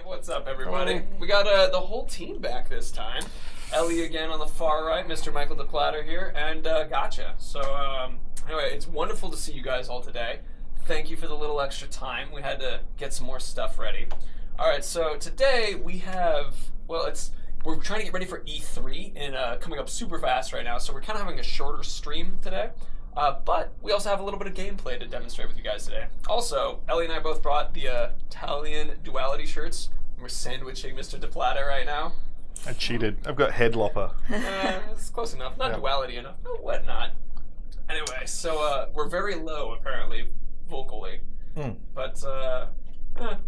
What's up, everybody? We got the whole team back this time. Ellie again on the far right, Mr. Michael DePlatter here, and Gotcha. So, anyway, it's wonderful to see you guys all today. Thank you for the little extra time. We had to get some more stuff ready. All right, so today we have, well, we're trying to get ready for E3 and coming up super fast right now, so we're kind of having a shorter stream today. But we also have a little bit of gameplay to demonstrate with you guys today. Also, Ellie and I both brought the Italian duality shirts. We're sandwiching Mr. DePlatter right now. I cheated. I've got head lopper. It's close enough. Not duality enough. Oh, whatnot. Anyway, so we're very low, apparently, vocally. But I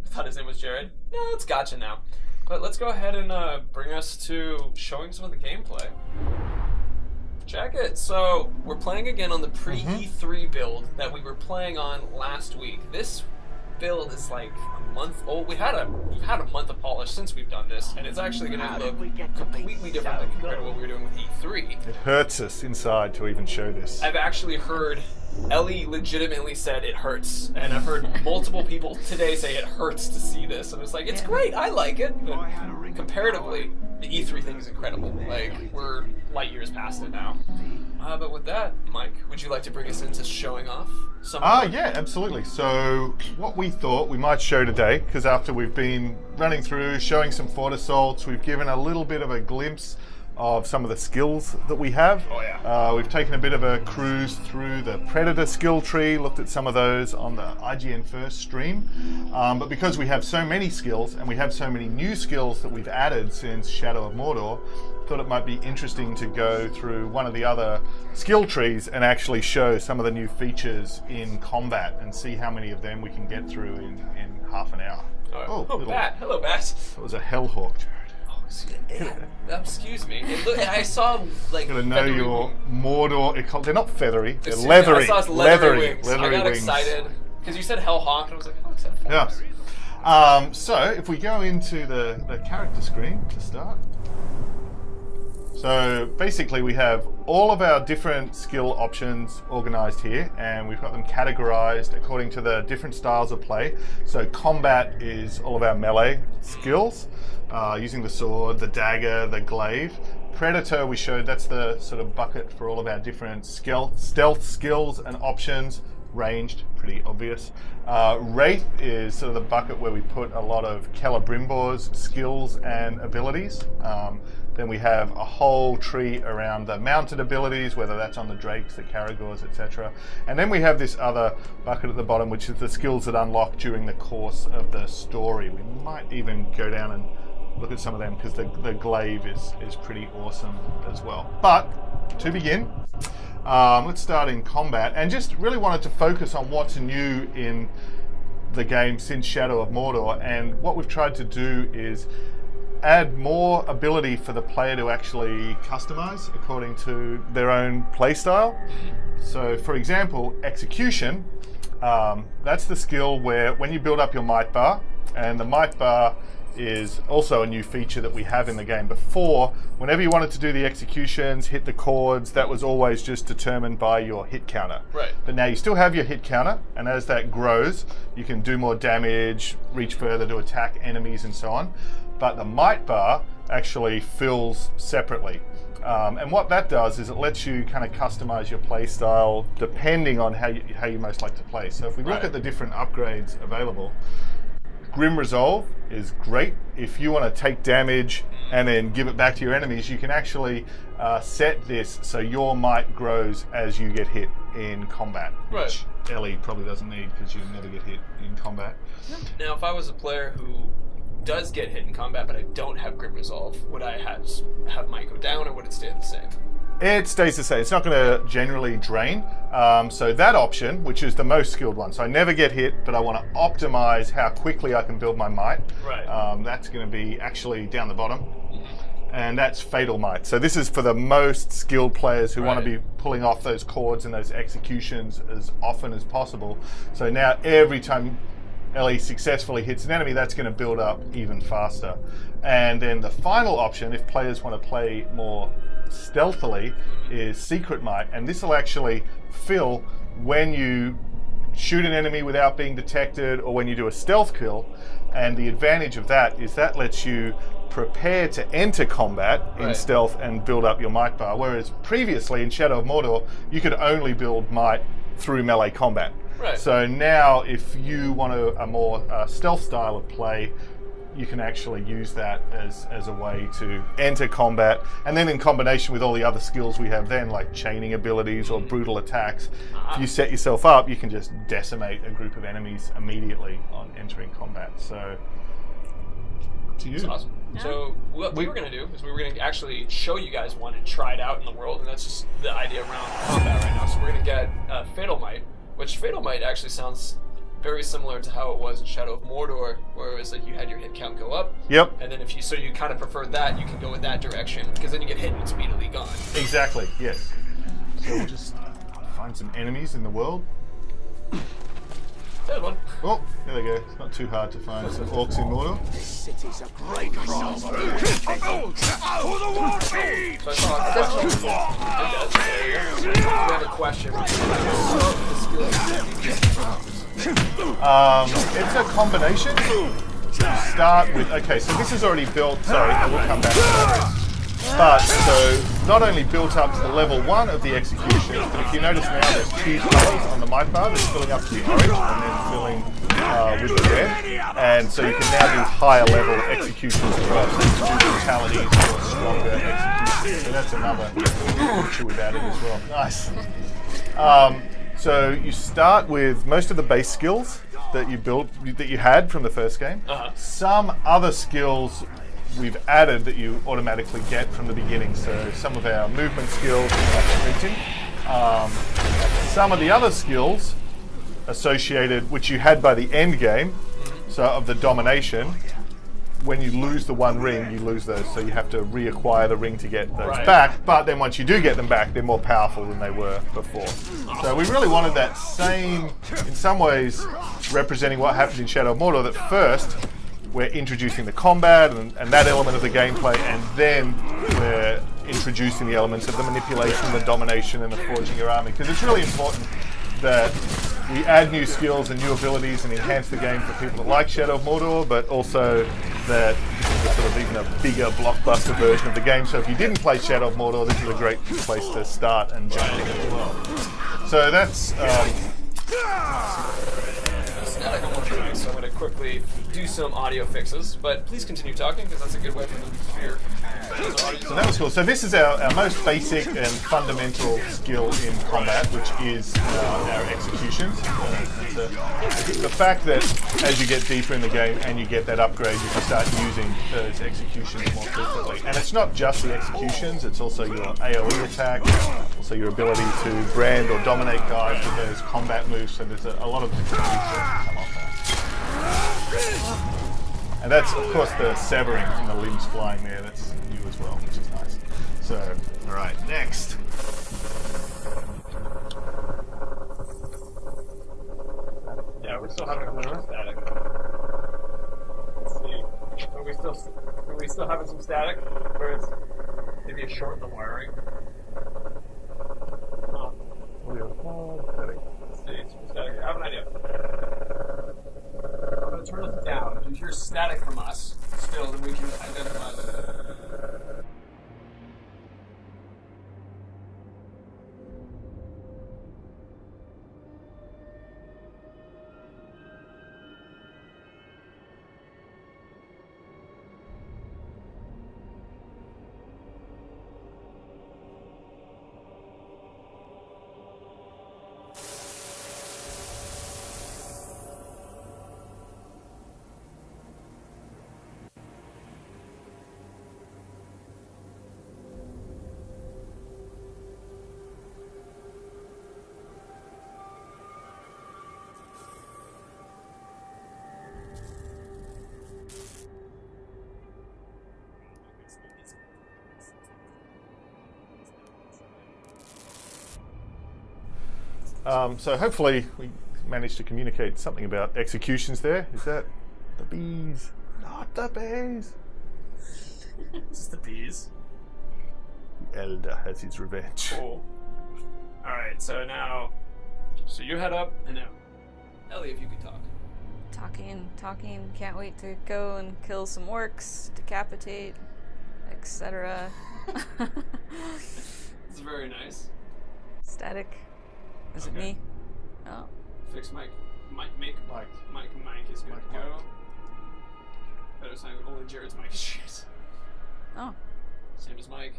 thought his name was Jared. Yeah, it's Gotcha now. But let's go ahead and bring us to showing some of the gameplay. Check it. So we're playing again on the pre-E3 build that we were playing on last week. This build is like a month old. We've had a month of polish since we've done this, and it's actually going to look completely different than compared to what we were doing with E3. It hurts us inside to even show this. I've actually heard Ellie legitimately said it hurts, and I've heard multiple people today say it hurts to see this, and it's like, it's great, I like it, but comparatively, the E3 thing is incredible. Like, we're light years past it now. But with that, Mike, would you like to bring us into showing off some? Yeah, absolutely. So what we thought we might show today, because after we've been running through, showing some fort assaults, we've given a little bit of a glimpse of some of the skills that we have. Oh yeah. We've taken a bit of a cruise through the Predator skill tree, looked at some of those on the IGN First stream. But because we have so many skills, and we have so many new skills that we've added since Shadow of Mordor, thought it might be interesting to go through one of the other skill trees and actually show some of the new features in combat and see how many of them we can get through in half an hour. Bat. Hello, Bat. That was a Hellhawk, Jared. Excuse me. I saw like. Gotta know your Mordor. They're not feathery. They're Excuse leathery. Me, I saw leathery wings. Leathery I got wings. excited because you said Hellhawk, and I was like, oh, excited for Yeah. So if we go into the character screen to start. So basically we have all of our different skill options organized here, and we've got them categorized according to the different styles of play. So combat is all of our melee skills, using the sword, the dagger, the glaive. Predator we showed, that's the sort of bucket for all of our different stealth skills and options, ranged, pretty obvious. Wraith is sort of the bucket where we put a lot of Celebrimbor's skills and abilities. Then we have a whole tree around the mounted abilities, whether that's on the Drakes, the Caragors, etc. And then we have this other bucket at the bottom, which is the skills that unlock during the course of the story. We might even go down and look at some of them, because the glaive is pretty awesome as well. But to begin, let's start in combat, and just really wanted to focus on what's new in the game since Shadow of Mordor. And what we've tried to do is add more ability for the player to actually customize according to their own playstyle. So for example, execution, that's the skill where when you build up your might bar, and the might bar is also a new feature that we have in the game. Before, whenever you wanted to do the executions, hit the chords, that was always just determined by your hit counter. Right. But now you still have your hit counter, and as that grows, you can do more damage, reach further to attack enemies and so on. But the might bar actually fills separately. And what that does is it lets you kind of customize your play style depending on how you most like to play. So if we look at the different upgrades available, Grim Resolve is great. If you want to take damage and then give it back to your enemies, you can actually set this so your might grows as you get hit in combat. Right. Which Ellie probably doesn't need, because you never get hit in combat. Now, if I was a player who does get hit in combat, but I don't have Grim Resolve, would I have might go down, or would it stay the same? It stays the same. It's not going to generally drain. So that option, which is the most skilled one, so I never get hit, but I want to optimize how quickly I can build my might. Right. That's going to be actually down the bottom. And that's Fatal Might. So this is for the most skilled players who want to be pulling off those chords and those executions as often as possible. So now every time Ellie successfully hits an enemy, that's going to build up even faster. And then the final option, if players want to play more stealthily, is Secret Might, and this will actually fill when you shoot an enemy without being detected, or when you do a stealth kill. And the advantage of that is that lets you prepare to enter combat in stealth and build up your might bar. Whereas previously in Shadow of Mordor, you could only build might through melee combat. Right. So now, if you want a more stealth style of play, you can actually use that as a way to enter combat. And then in combination with all the other skills we have then, like chaining abilities or brutal attacks, if you set yourself up, you can just decimate a group of enemies immediately on entering combat. So, up to you. That's awesome. Yeah. So what we were going to do is we were going to actually show you guys one and try it out in the world, and that's just the idea around combat right now. So we're going to get Fatal Might, which Fatal Might actually sounds very similar to how it was in Shadow of Mordor, where it was like you had your hit count go up. Yep. And then if you kind of prefer that, you can go in that direction, because then you get hit and it's immediately gone. Exactly, yes. So we'll just find some enemies in the world. There's one. Oh, there they go. It's not too hard to find some orcs in Mordor. This city's a great problem. So I saw we have a question. It's a combination. You start with, okay, so this is already built, sorry, I will come back to that. But, so, not only built up to the level 1 of the execution, but if you notice now there's 2 colours on the might bar that's filling up to the orange and then filling with the red. And so you can now do higher level executions as well. So you can do brutalities or stronger executions. So that's another feature we've added as well. Nice. So you start with most of the base skills that you had from the first game. Some other skills we've added that you automatically get from the beginning. So some of our movement skills, like sprinting. Some of the other skills associated, which you had by the end game, so of the domination, when you lose the one ring, you lose those, so you have to reacquire the ring to get those back. But then once you do get them back, they're more powerful than they were before. So we really wanted that same, in some ways, representing what happened in Shadow of Mordor, that first we're introducing the combat and that element of the gameplay, and then we're introducing the elements of the manipulation, the domination, and the forging your army. Because it's really important that we add new skills and new abilities and enhance the game for people that like Shadow of Mordor, but also that this is sort of even a bigger blockbuster version of the game. So if you didn't play Shadow of Mordor, this is a great place to start and jump in as well. So that's so I'm going to quickly do some audio fixes, but please continue talking, because that's a good way for them to hear. So that was cool. So this is our most basic and fundamental skill in combat, which is our executions. The fact that as you get deeper in the game and you get that upgrade, you can start using those executions more frequently. And it's not just the executions, it's also your AoE attack, also your ability to brand or dominate guys with those combat moves. So there's a lot of different moves that come off that. And that's, of course, the severing from the limbs flying there. That's new as well, which is nice. So, all right, next. Yeah, we're still having a little static. Let's see. Are we still having some static? Or it's maybe a short in the wiring? Let's see, some static. I have an idea. I'm going to turn this down. If you hear static from us, still, then we can identify that. So hopefully we managed to communicate something about executions there. Is that the bees? Not the bees. Is this the bees? The elder has his revenge. Cool. Alright, so now, so you head up, and now Ellie, if you could talk. Talking. Can't wait to go and kill some orcs, decapitate, etc. It's very nice. Static. Is it Okay. me? Oh. Fix Mike is Mike. good Mike, to go. Better sign only Jared's mic is shit. Oh. Same as Mike.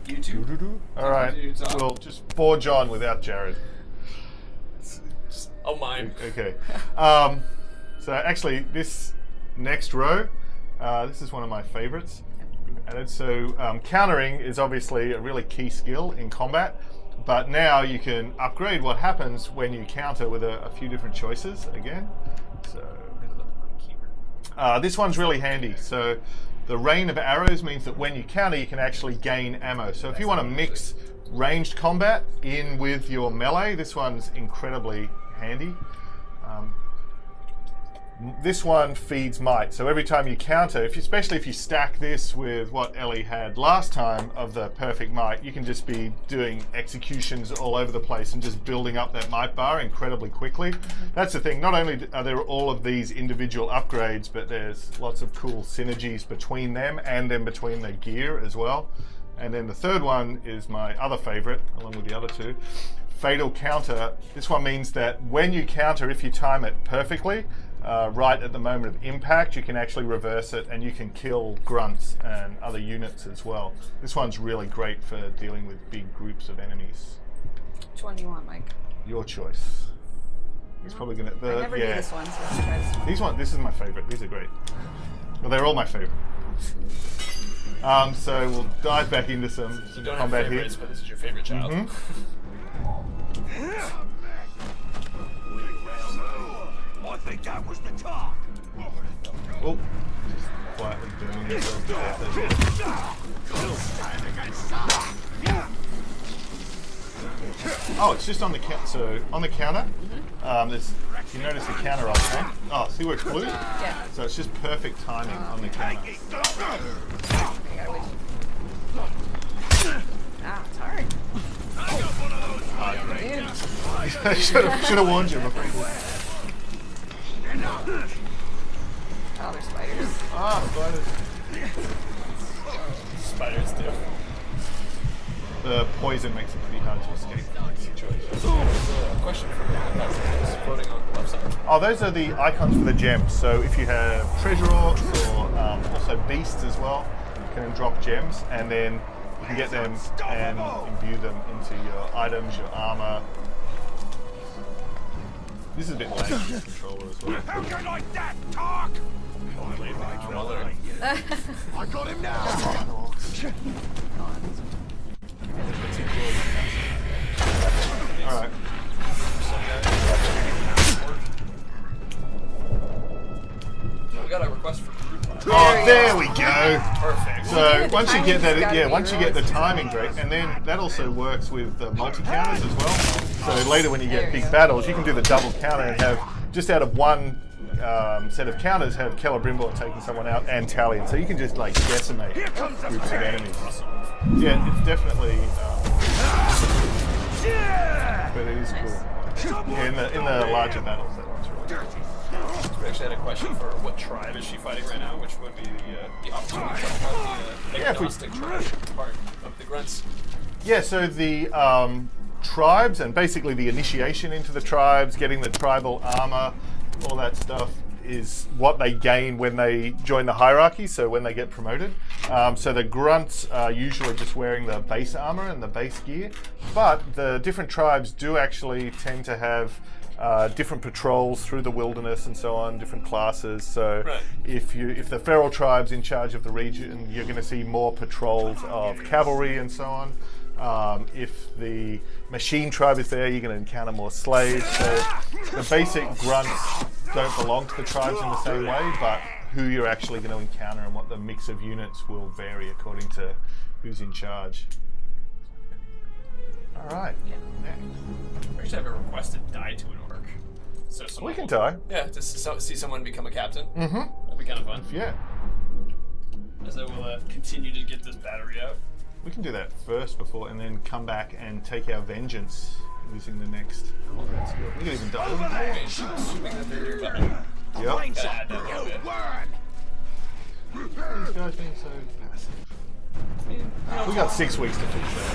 YouTube. All right. Continue to talk. We'll just forge on without Jared. Oh, mine. Okay. So actually, this next row, this is one of my favorites. And so countering is obviously a really key skill in combat, but now you can upgrade what happens when you counter with a few different choices again. So this one's really handy. So the rain of arrows means that when you counter, you can actually gain ammo. So if you want to mix ranged combat in with your melee, this one's incredibly handy. This one feeds might. So every time you counter, especially if you stack this with what Ellie had last time of the perfect might, you can just be doing executions all over the place and just building up that might bar incredibly quickly. That's the thing. Not only are there all of these individual upgrades, but there's lots of cool synergies between them and then between the gear as well. And then the third one is my other favorite, along with the other two. Fatal counter. This one means that when you counter, if you time it perfectly, right at the moment of impact, you can actually reverse it and you can kill grunts and other units as well. This one's really great for dealing with big groups of enemies. Which one do you want, Mike? Your choice. It's probably gonna. I never do this one, so let's try this one. This is my favorite. These are great. Well, they're all my favorite. So we'll dive back into some You don't have combat here. favorites, but this is your favorite child. I think that was the talk. Oh, just quietly burning yourself to death. Oh, it's just on the counter. So on the counter, there's. You notice the counter option. Oh, see where it's blue? Yeah. So it's just perfect timing on the counter. I gotta wait. Ah, it's hard. I should have warned you before. Oh, there's spiders. Ah, spiders. Spiders do. The poison makes it pretty hard to escape from these situations. A question for you. That's floating on the left side. Oh, those are the icons for the gems. So if you have treasure orcs or also beasts as well, you can drop gems and then you can get them and imbue them into your items, your armor. This is a bit lame with this controller as well. How can I that talk? I got him now. Alright. We got a request for group. Oh, there we go. Perfect. So the once you get timing's that, gotta be once you get the realistic. timing great, and then that also works with the multi-counters as well. So later when you There get we big go. battles, you can do the double counter and have, just out of one set of counters, have Celebrimbor taking someone out and Talion. So you can just like decimate groups of enemies. Yeah, it's definitely, but it is cool. Yeah, in the larger battles, that one's really cool. We actually had a question for what tribe is she fighting right now, which would be the opportunity of the agnostic tribe part of the grunts. Yeah, so the tribes and basically the initiation into the tribes, getting the tribal armor, all that stuff is what they gain when they join the hierarchy, so when they get promoted. So the grunts are usually just wearing the base armor and the base gear, but the different tribes do actually tend to have different patrols through the wilderness and so on, different classes. So Right. if the feral tribe's in charge of the region, you're going to see more patrols of cavalry and so on. If the machine tribe is there, you're going to encounter more slaves. So the basic grunts don't belong to the tribes in the same way, but who you're actually going to encounter and what the mix of units will vary according to who's in charge. All right. We should have a requested die to an orc. So We someone can die. Yeah, to see someone become a captain. Mm-hmm. That'd be kind of fun. Yeah. As I will continue to get this battery out. We can do that first before, and then come back and take our vengeance using the next combat skill. We can even die. Assuming that they're your button. Yep. Gotta add that a little bit. These guys being so passive. We got 6 weeks to fix that.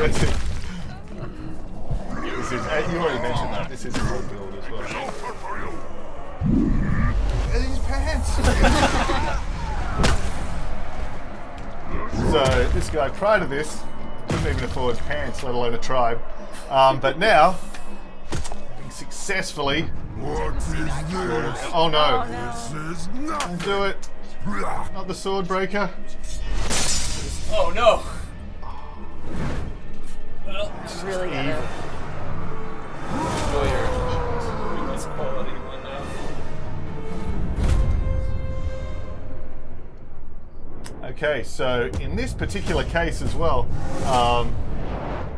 That's it. This is, you already mentioned that. This is a whole build as well. These pants! So, this guy, prior to this, couldn't even afford pants, let alone a tribe. But now, having successfully. What is this? Oh no! This is nothing. Don't do it! Not the sword breaker. Oh no! Well, Really gotta. enjoy your weakness quality one now. Okay, so in this particular case as well,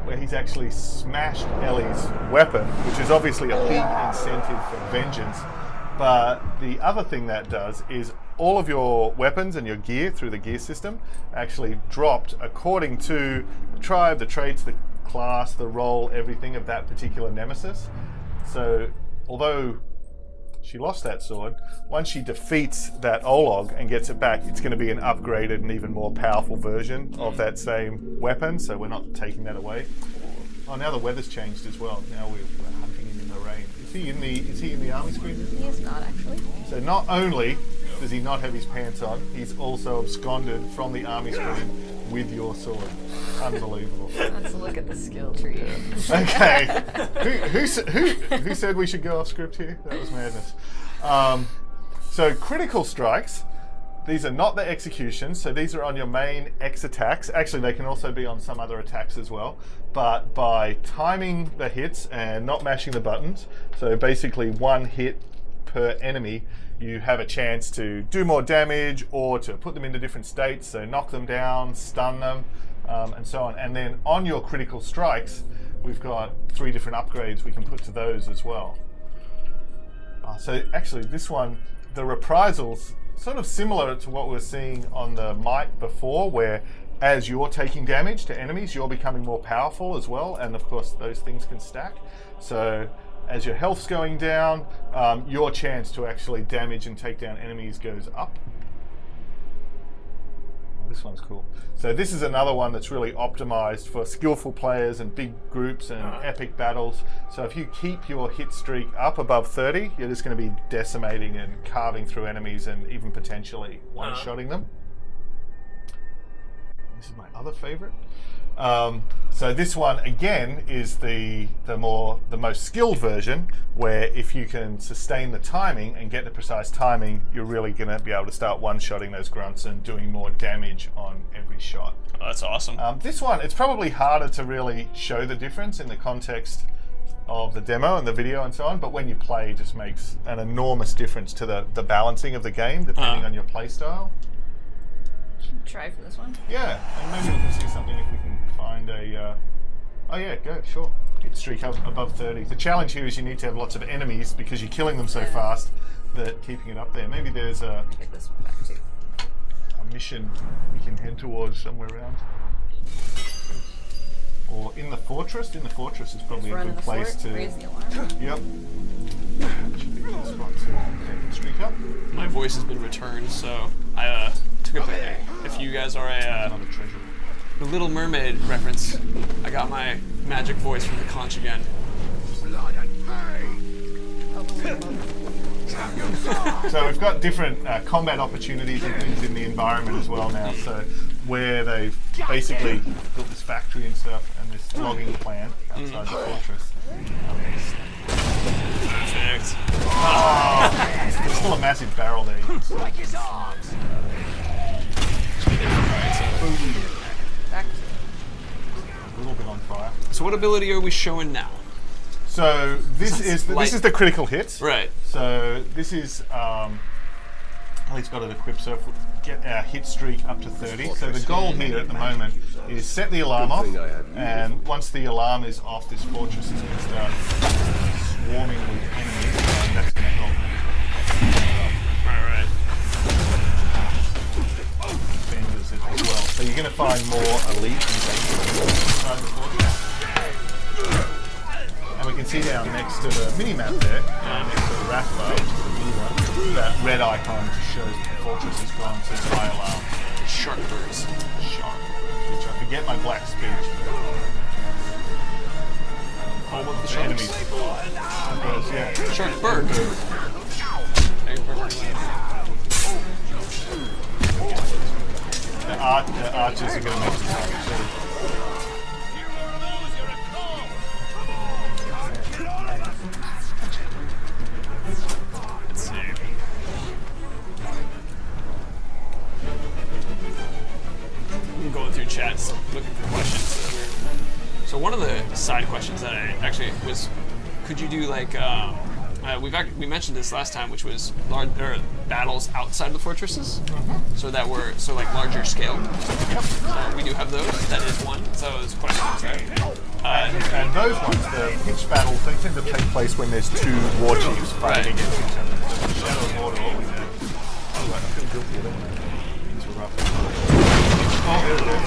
where he's actually smashed Ellie's weapon, which is obviously a big incentive for vengeance, but the other thing that does is all of your weapons and your gear through the gear system actually dropped according to the tribe, the traits, the class, the role, everything of that particular nemesis. So although she lost that sword, once she defeats that Olog and gets it back, it's going to be an upgraded and even more powerful version of that same weapon, so we're not taking that away. Oh, now the weather's changed as well. Now we're hunting him in the rain. Is he in the army screen? He is not actually. So not only does he not have his pants on, he's also absconded from the army screen with your sword. Unbelievable. Let's look at the skill tree. Okay. Who said we should go off script here? That was madness. So critical strikes. These are not the executions, so these are on your main X attacks. Actually, they can also be on some other attacks as well. But by timing the hits and not mashing the buttons, so basically one hit per enemy, you have a chance to do more damage or to put them into different states, so knock them down, stun them, and so on. And then on your critical strikes, we've got 3 different upgrades we can put to those as well. So actually this one, the reprisals, sort of similar to what we were seeing on the Might before, where as you're taking damage to enemies, you're becoming more powerful as well, and of course those things can stack. So as your health's going down, your chance to actually damage and take down enemies goes up. This one's cool. So this is another one that's really optimized for skillful players and big groups and epic battles. So if you keep your hit streak up above 30, you're just going to be decimating and carving through enemies and even potentially one-shotting them. This is my other favorite. So this one again is the most skilled version, where if you can sustain the timing and get the precise timing, you're really going to be able to start one-shotting those grunts and doing more damage on every shot. Oh, that's awesome. This one, it's probably harder to really show the difference in the context of the demo and the video and so on, but when you play, it just makes an enormous difference to the balancing of the game, depending on your play style. Try for this one. Yeah, and maybe we can see something if we can find a... oh yeah, go, sure. Hit streak up above 30. The challenge here is you need to have lots of enemies because you're killing them so fast that keeping it up there. Maybe there's a Get this one back too. mission we can head towards somewhere around. Or in the fortress. In the fortress is probably a Run in good the place fort, to... raise the alarm. Yep. Should be a good spot to take the streak up. My voice has been returned, so I took it back. If you guys are Another treasure. a Little Mermaid reference, I got my magic voice from the conch again. Blood and pain. So we've got different combat opportunities and things in the environment as well now. So where they've basically built this factory and stuff and this logging plant outside the fortress. Perfect. There's still a massive barrel there. You can see. Break his arms. Back. A little bit on fire. So what ability are we showing now? So this is the critical hits. Right. So this is Ellie's got it equipped, so if we get our hit streak up to 30. So the goal here at the moment is set the alarm off, and once the alarm is off, this fortress is going to start swarming with enemies, and that's going to help. Right. Defenders as well. So you're going to find more elite inside the fortress. And we can see down next to the mini-map there, next to the Rathbar, which is the blue one, that red icon just shows that the fortress has gone to high alarm. Shark birds. Shark, which I forget my black speech. Home of the Enemies. sharks. Yeah. Shark bird. The archers are going to make some damage too. Let's see. I'm going through chats looking for questions. So one of the side questions that I actually was, could you do like, we mentioned this last time, which was battles outside the fortresses, so that were like larger scale. We do have those. That is one. So there's questions there. And those ones, the pitched battles, they tend to take place when there's two war chiefs fighting against each other. So the Shadow of Mordor always have. Oh, right, I feel guilty. I don't want to interrupt. Oh, there it is.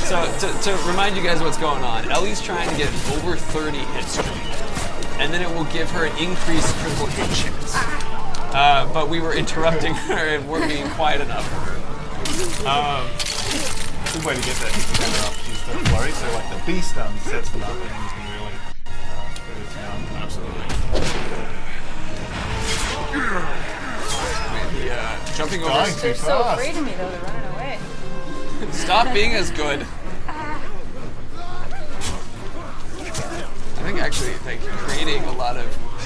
So to remind you guys what's going on, Ellie's trying to get over 30 hit streak, and then it will give her an increased critical hit chance. But we were interrupting her and weren't being quiet enough. Good way to get that hit counter up is the flurry. So like the B stun sets them up, and then you can really get it down. Absolutely. Jumping over. Dying too They're so fast. afraid of me though, they're running away. Stop being as good. I think actually, like creating a lot of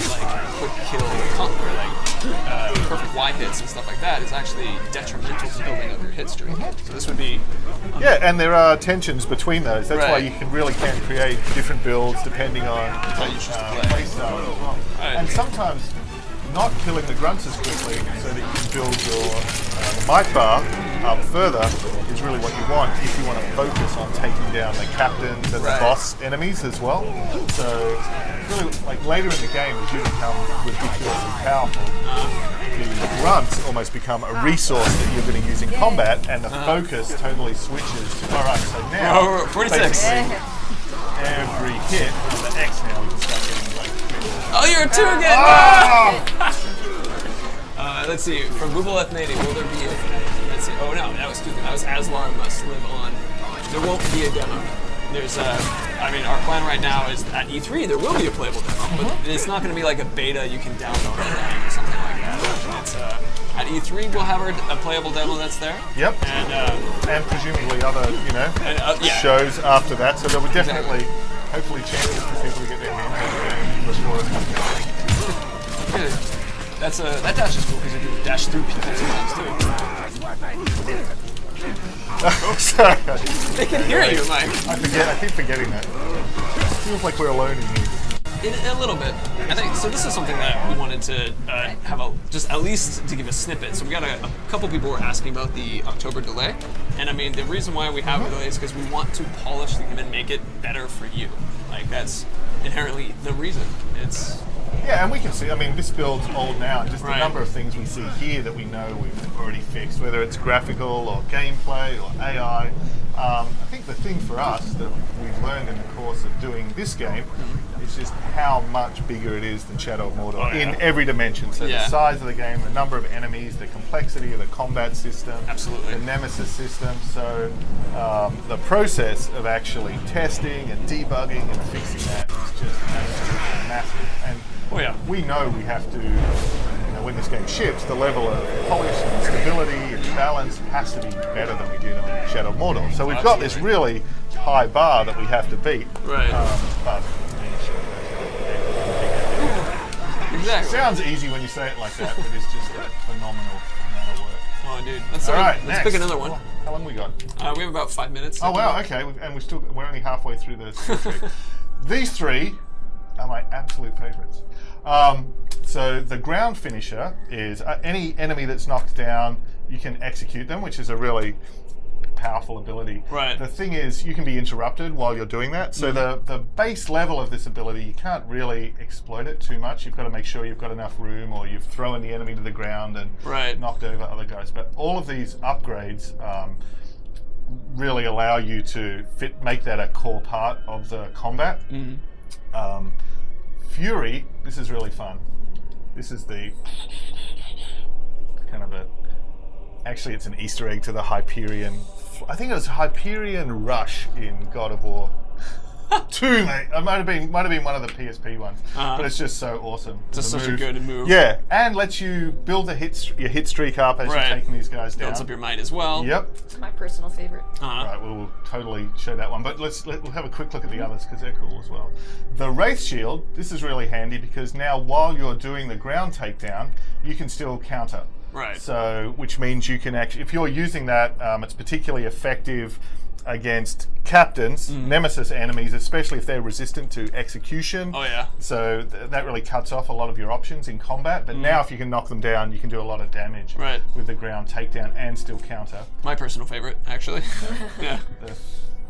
like quick kill or like perfect wide hits and stuff like that is actually detrimental to building up your hit streak. So this would be Yeah, and there are tensions between those. That's why Right. you can create different builds depending on how you choose to play play. style as well. Right. And sometimes not killing the grunts as quickly so that you can build your might bar up further is really what you want if you want to focus on taking down the captains and the Right. boss enemies as well. So really, like later in the game, as you become ridiculously powerful, the grunts almost become a resource that you're going to use in combat, and the focus totally switches to, alright, so now, Oh, 46. basically, every hit on the X now, we can start getting like... Oh, you're a 2 again! Let's see. From Google Ethnating, will there be a... Let's see. Oh, no, that was stupid. That was Aslar must live on. There won't be a demo. There's I mean, our plan right now is at E3 there will be a playable demo, but it's not going to be like a beta you can download online or something like that. It's, at E3 we'll have a playable demo that's there. Yep. And presumably other, yeah. shows after that. So there'll be definitely, hopefully, chances for people to get their hands on the game before it comes out. that dash is cool because you can dash through people sometimes too. Oh, sorry. They can hear you, Mike. I keep forgetting that. Feels like we're alone in here. A little bit. I think so. This is something that we wanted to have just at least to give a snippet. So we got a couple people were asking about the October delay, and I mean the reason why we have a delay is because we want to polish the game and make it better for you. Like that's inherently the reason. It's Yeah, and we can see, I mean, this build's old now, and just the Right. number of things we see here that we know we've already fixed, whether it's graphical or gameplay or AI. I think the thing for us that we've learned in the course of doing this game is just how much bigger it is than Shadow of Mordor Oh, yeah. in every dimension. So Yeah. the size of the game, the number of enemies, the complexity of the combat system, Absolutely. the nemesis system. So the process of actually testing and debugging and fixing that is just absolutely massive. And Oh, yeah. we know we have to, when this game ships, the level of polish and stability and balance has to be better than we did on Shadow of Mordor. So we've got this really high bar that we have to beat. Right. But exactly. it sounds easy when you say it like that, but it's just a phenomenal amount of work. Oh, dude. Let's Next. pick another one. How long we got? We have about 5 minutes. Oh wow, okay, we're only halfway through the skill tree. These three are my absolute favourites. So the ground finisher is any enemy that's knocked down, you can execute them, which is a really powerful ability. Right. The thing is, you can be interrupted while you're doing that. So the base level of this ability, you can't really exploit it too much. You've got to make sure you've got enough room, or you've thrown the enemy to the ground and knocked over other guys. But all of these upgrades really allow you to make that a core part of the combat. Fury, this is really fun. This is the kind of actually it's an Easter egg to the Hyperion. I think it was Hyperion Rush in God of War 2, mate. It might have been one of the PSP ones, but it's just so awesome. Just such a good move. Yeah, and lets you build your hit streak up as you're taking these guys down. Builds up your might as well. Yep. It's my personal favorite. Right, we'll totally show that one, but we'll have a quick look at the others because they're cool as well. The Wraith Shield, this is really handy because now while you're doing the ground takedown, you can still counter. Right. So, which means you can actually, if you're using that, it's particularly effective against captains, nemesis enemies, especially if they're resistant to execution. Oh yeah. So that really cuts off a lot of your options in combat. But now if you can knock them down, you can do a lot of damage with the ground takedown and still counter. My personal favorite, actually. Yeah. The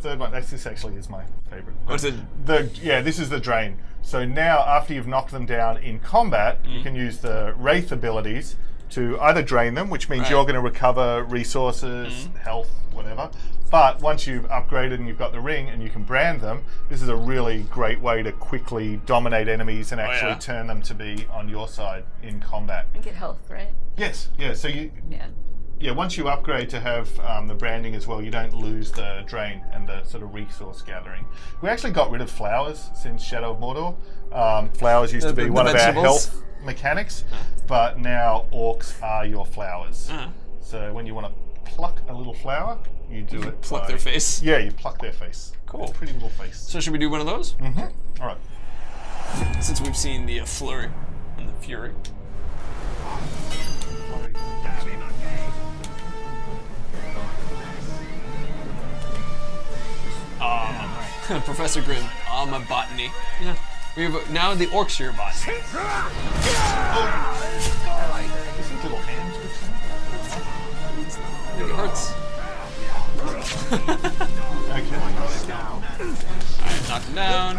third one, this actually is my favorite. What's it? This is the Drain. So now after you've knocked them down in combat, you can use the Wraith abilities to either drain them, which means you're going to recover resources, health, whatever. But once you've upgraded and you've got the ring and you can brand them, this is a really great way to quickly dominate enemies and actually turn them to be on your side in combat. And get health, right? Yes, yeah. So once you upgrade to have the branding as well, you don't lose the drain and the sort of resource gathering. We actually got rid of flowers since Shadow of Mordor. Flowers used to be one of our health mechanics, but now orcs are your flowers. So when you want to pluck a little flower, you do it. Pluck their face. Yeah, you pluck their face. Cool. Pretty little face. So should we do one of those? All right. Since we've seen the flurry and the fury. Professor Grimm, I'm a botany. Yeah. We have now the orcs your botany. These little hands. It hurts. Okay. Alright, knock him down.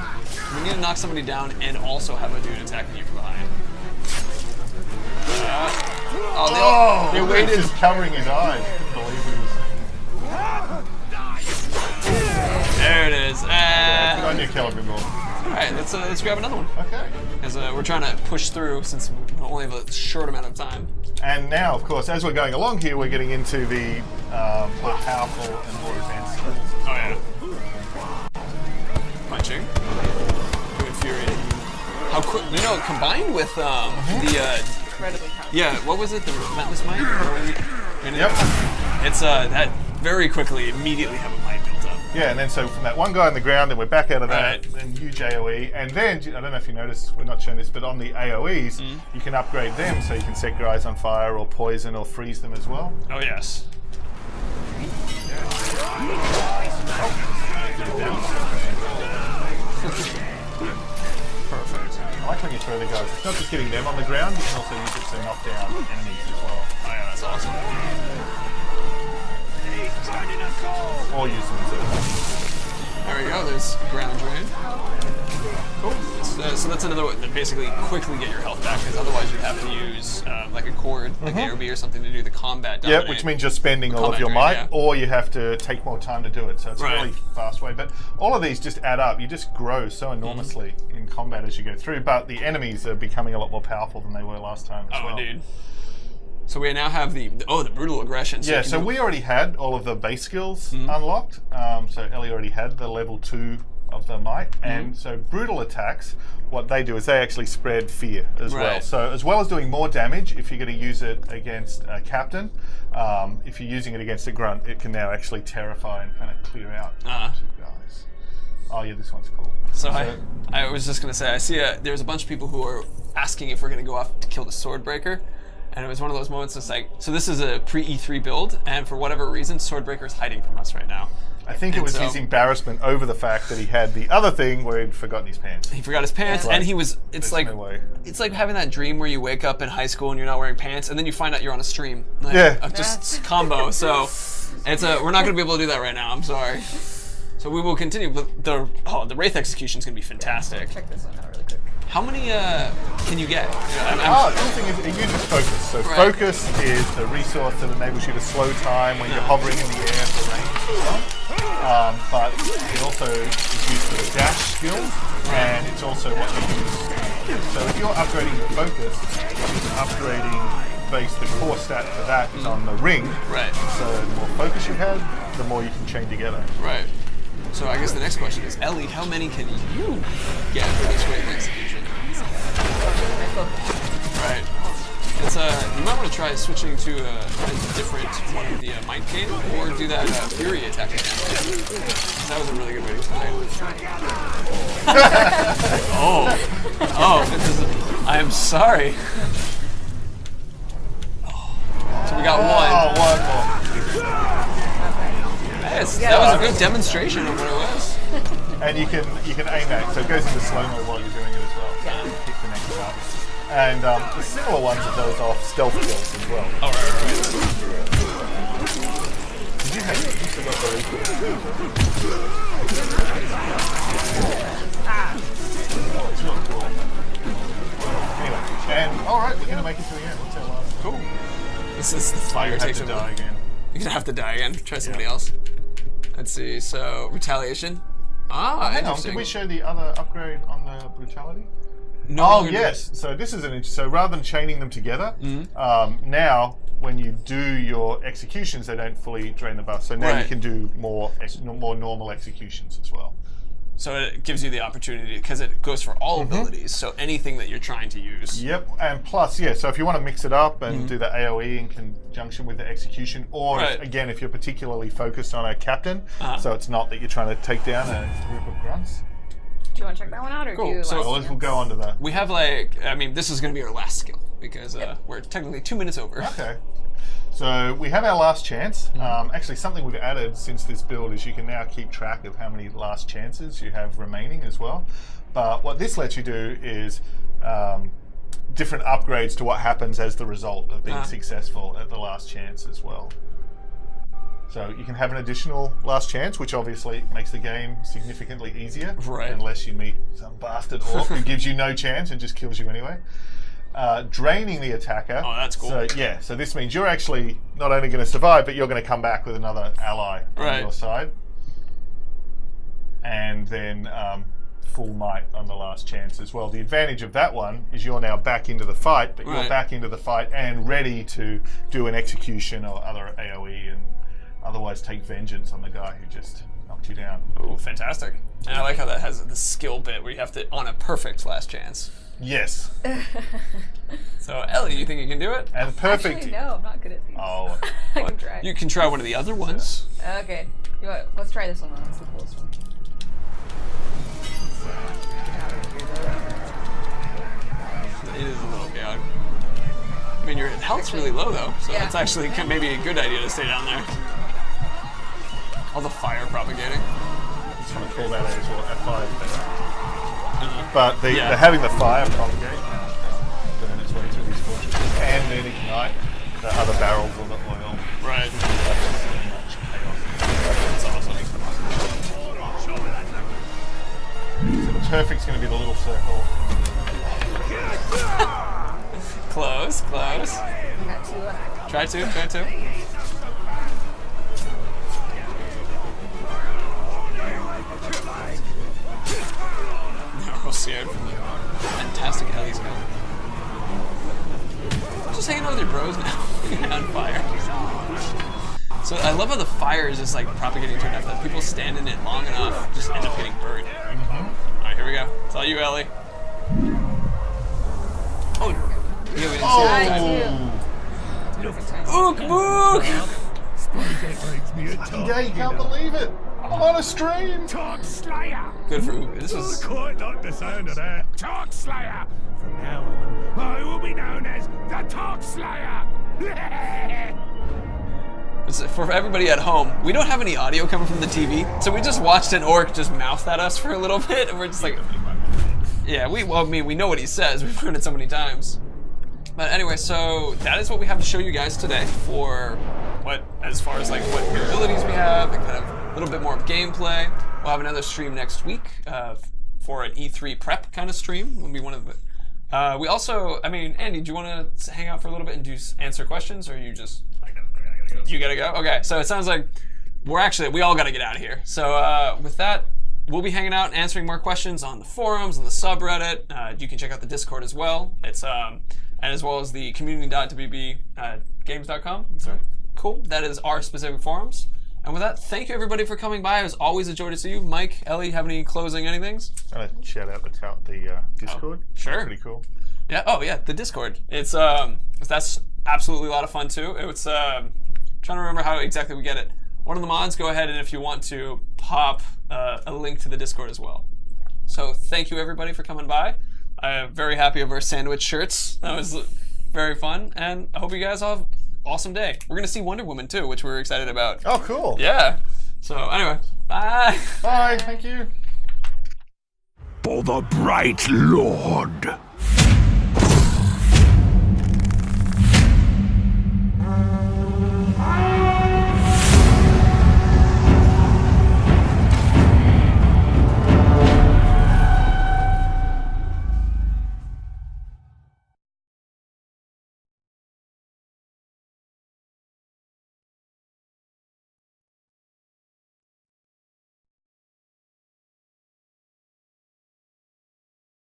We need to knock somebody down and also have a dude attacking you from behind. They waited. Just covering his eyes. Couldn't believe what he was saying. There it is. Good on you, Caliban. Alright, let's grab another one. Okay. Because we're trying to push through since we only have a short amount of time. And now, of course, as we're going along here, we're getting into the more powerful and more advanced skills. Oh yeah. Punching. Too infuriating. How quick? Combined with the Incredibly powerful. yeah, what was it? The relentless might. Yep. It's that very quickly, immediately have a might built up. Yeah, and then so from that one guy on the ground, then we're back out of that, Right. and huge AoE, and then, I don't know if you noticed, we're not showing this, but on the AoEs, you can upgrade them so you can set guys on fire or poison or freeze them as well. Oh yes. Perfect. I like when you throw the guys. It's not just getting them on the ground, you can also use it to knock down enemies as well. Oh yeah, that's awesome. Or use them as There we go. There's ground drain. Cool. So that's another way to basically quickly get your health back, because otherwise you'd have to use like a cord, like ARB or something, to do the combat dominate. Yeah, which means you're spending all of your might, or you have to take more time to do it. So it's a really fast way. But all of these just add up. You just grow so enormously in combat as you go through. But the enemies are becoming a lot more powerful than they were last time as well. Oh, dude. So we now have the brutal aggression. So So we already had all of the base skills unlocked. So Ellie already had the level 2 of the might, and so brutal attacks, what they do is they actually spread fear as well. So as well as doing more damage, if you're going to use it against a captain, if you're using it against a grunt, it can now actually terrify and kind of clear out guys. Oh yeah, this one's cool. So I was just going to say, I see there's a bunch of people who are asking if we're going to go off to kill the Swordbreaker. And it was one of those moments that's like, so this is a pre-E3 build, and for whatever reason, Swordbreaker's hiding from us right now. I think it And was so- his embarrassment over the fact that he had the other thing where he'd forgotten his pants. He forgot his pants, Yeah. and he was. There's no way. It's like having that dream where you wake up in high school and you're not wearing pants, and then you find out you're on a stream. Like, Yeah. just combo. So we're not going to be able to do that right now. I'm sorry. So we will continue. But the Wraith execution is going to be fantastic. Check this one out really quick. How many can you get? Oh, the other thing is it uses focus. So Right. focus is a resource that enables you to slow time when you're hovering in the air for range. But it also is used for the dash skill, and it's also what you use. So if you're upgrading the focus, upgrading base, the core stat for that is on the ring. Right. So the more focus you have, the more you can chain together. Right. So I guess the next question is, Ellie, how many can you get for this Wraith execution? Right. It's you might want to try switching to a different one of the Might Cane, or do that Fury attack again. That was a really good way to explain it. Oh, I am sorry. So we got one. Oh, one more. Yes, that was a good demonstration of what it was. And you can aim at it, so it goes into slow-mo while you're doing it as well. So you pick the next target. And the similar ones are those off stealth kills as well. Oh, right. Did you have you still got those? Oh, it's really cool. Anyway, and alright, we're gonna make it to the end. What's our last? Cool. This is the You fire have takes to over. die again. You're gonna have to die again. Try somebody else. Let's see. So retaliation. Ah, Hang on, interesting. did we show the other upgrade on the brutality? No, Oh no, no. yes. So this is so rather than chaining them together, Mm-hmm. now when you do your executions, they don't fully drain the buff. So now you Right. can do more normal executions as well. So it gives you the opportunity because it goes for all abilities. So anything that you're trying to use. Yep, and plus, yeah. So if you want to mix it up and do the AOE in conjunction with the execution, or Right. again, if you're particularly focused on a captain, Uh-huh. so it's not that you're trying to take down a group of grunts. Do you want to check that one out, or Cool. do you? So Well, we'll go on to the. We have this is going to be our last skill because we're technically 2 minutes over. Okay. So we have our last chance. Actually, something we've added since this build is you can now keep track of how many last chances you have remaining as well. But what this lets you do is different upgrades to what happens as the result of being successful at the last chance as well. So you can have an additional last chance, which obviously makes the game significantly easier. Right. Unless you meet some bastard orc who gives you no chance and just kills you anyway. Draining the attacker. Oh, that's cool. So yeah, so this means you're actually not only going to survive, but you're going to come back with another ally Right. on your side. And then full might on the last chance as well. The advantage of that one is you're now back into the fight, but you're Right. back into the fight and ready to do an execution or other AoE and otherwise take vengeance on the guy who just knocked you down. Oh, fantastic. And I like how that has the skill bit where you have to, on a perfect last chance. Yes. So, Ellie, you think you can do it? And perfect. Actually, no, I'm not good at these. Oh. I can try. You can try one of the other ones. Okay. Let's try this one. That's the coolest one. It is a little chaotic. I mean, your health's really low, though, so Yeah. it's actually maybe a good idea to stay down there. All the fire propagating. Just want to call that out as well. F5 is better. But the having the fire propagate, burn its way through these fortresses, and then ignite the other barrels of the oil. Right. That's so much chaos. That's awesome. So the perfect's going to be the little circle. Close, close. Got two. Try two, try two. We'll see it from the fantastic Ellie's gun. Just hanging out with your bros now. On fire. So I love how the fire is just like propagating to enough that people stand in it long enough just end up getting burned. Alright, here we go. It's all you, Ellie. Oh, yeah, we didn't see that. Ook, book! Yeah, you can't believe it. I'm on a stream. Talk Slayer! Good for Ook. This was. Quite like the sound of that. Talk Slayer! From now on, I will be known as the Talk Slayer! Slayer! For everybody at home, we don't have any audio coming from the TV, so we just watched an orc just mouth at us for a little bit, and we're just like, yeah, we know what he says. We've heard it so many times. But anyway, so that is what we have to show you guys today for as far as like what abilities we have and kind of a little bit more of gameplay. We'll have another stream next week for an E3 prep kind of stream. Will be one of the. We also, I mean, Andy, do you want to hang out for a little bit and answer questions, or are you just? You gotta go? Okay, so it sounds like we all gotta get out of here. So with that, we'll be hanging out and answering more questions on the forums, on the subreddit. You can check out the Discord as well. It's and as well as the community.wbgames.com. That's right. Cool. That is our specific forums. And with that, thank you everybody for coming by. It was always a joy to see you. Mike, Ellie, have any closing anythings? I'm gonna shout out the Discord. Sure. Pretty cool. Yeah. Oh yeah, the Discord. It's that's absolutely a lot of fun too. It's trying to remember how exactly we get it. One of the mods, go ahead and if you want to pop a link to the Discord as well. So thank you everybody for coming by. I'm very happy of our sandwich shirts. That was very fun, and I hope you guys all have an awesome day. We're gonna see Wonder Woman too, which we're excited about. Oh, cool. Yeah. So anyway, bye. Bye. Thank you. For the Bright Lord.